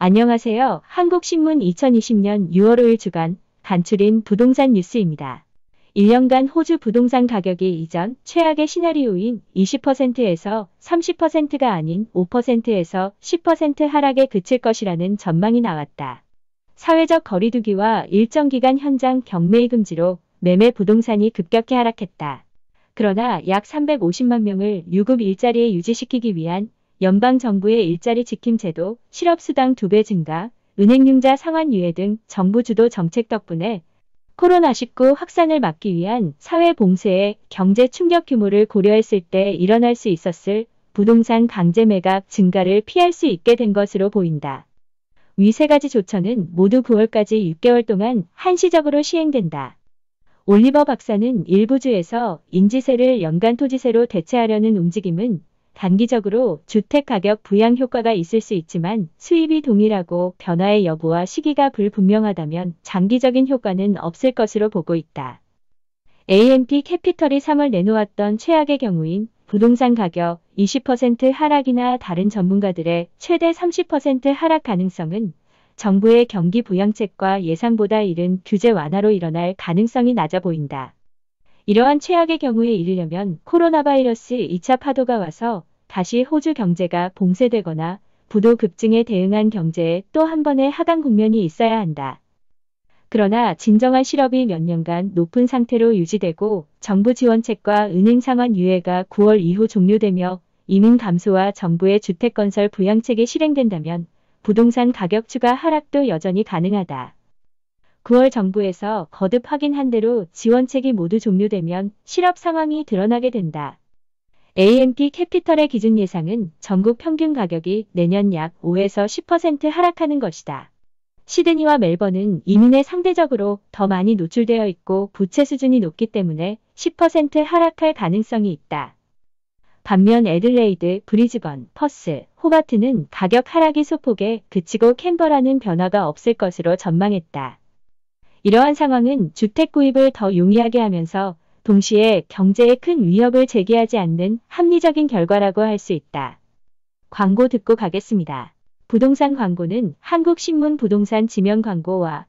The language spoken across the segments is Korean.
안녕하세요. 한국신문 2020년 6월 5일 주간 간추린 부동산 뉴스입니다. 1년간 호주 부동산 가격이 이전 최악의 시나리오인 20%에서 30%가 아닌 5%에서 10% 하락에 그칠 것이라는 전망이 나왔다. 사회적 거리두기와 일정 기간 현장 경매의 금지로 매매 부동산이 급격히 하락했다. 그러나 약 350만 명을 유급 일자리에 유지시키기 위한 연방정부의 일자리 지킴 제도, 실업수당 2배 증가, 은행융자 상환 유예 등 정부 주도 정책 덕분에 코로나19 확산을 막기 위한 사회 봉쇄의 경제 충격 규모를 고려했을 때 일어날 수 있었을 부동산 강제 매각 증가를 피할 수 있게 된 것으로 보인다. 위 세 가지 조처는 모두 9월까지 6개월 동안 한시적으로 시행된다. 올리버 박사는 일부 주에서 인지세를 연간 토지세로 대체하려는 움직임은 단기적으로 주택가격 부양 효과가 있을 수 있지만 수입이 동일하고 변화의 여부와 시기가 불분명하다면 장기적인 효과는 없을 것으로 보고 있다. AMP 캐피털이 3월 내놓았던 최악의 경우인 부동산 가격 20% 하락이나 다른 전문가들의 최대 30% 하락 가능성은 정부의 경기 부양책과 예상보다 이른 규제 완화로 일어날 가능성이 낮아 보인다. 이러한 최악의 경우에 이르려면 코로나 바이러스 2차 파도가 와서 다시 호주 경제가 봉쇄되거나 부도 급증에 대응한 경제에 또 한 번의 하강 국면이 있어야 한다. 그러나 진정한 실업이 몇 년간 높은 상태로 유지되고 정부 지원책과 은행 상환 유예가 9월 이후 종료되며 이민 감소와 정부의 주택건설 부양책이 실행된다면 부동산 가격 추가 하락도 여전히 가능하다. 9월 정부에서 거듭 확인한 대로 지원책이 모두 종료되면 실업 상황이 드러나게 된다. AMP 캐피털의 기준 예상은 전국 평균 가격이 내년 약 5에서 10% 하락하는 것이다. 시드니와 멜번은 이민에 상대적으로 더 많이 노출되어 있고 부채 수준이 높기 때문에 10% 하락할 가능성이 있다. 반면 애들레이드, 브리즈번, 퍼스, 호바트는 가격 하락이 소폭에 그치고 캔버라는 변화가 없을 것으로 전망했다. 이러한 상황은 주택 구입을 더 용이하게 하면서 동시에 경제에 큰 위협을 제기하지 않는 합리적인 결과라고 할 수 있다. 광고 듣고 가겠습니다. 부동산 광고는 한국신문 부동산 지면 광고와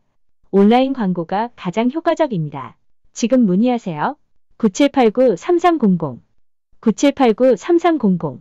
온라인 광고가 가장 효과적입니다. 지금 문의하세요. 9789-3300 9789-3300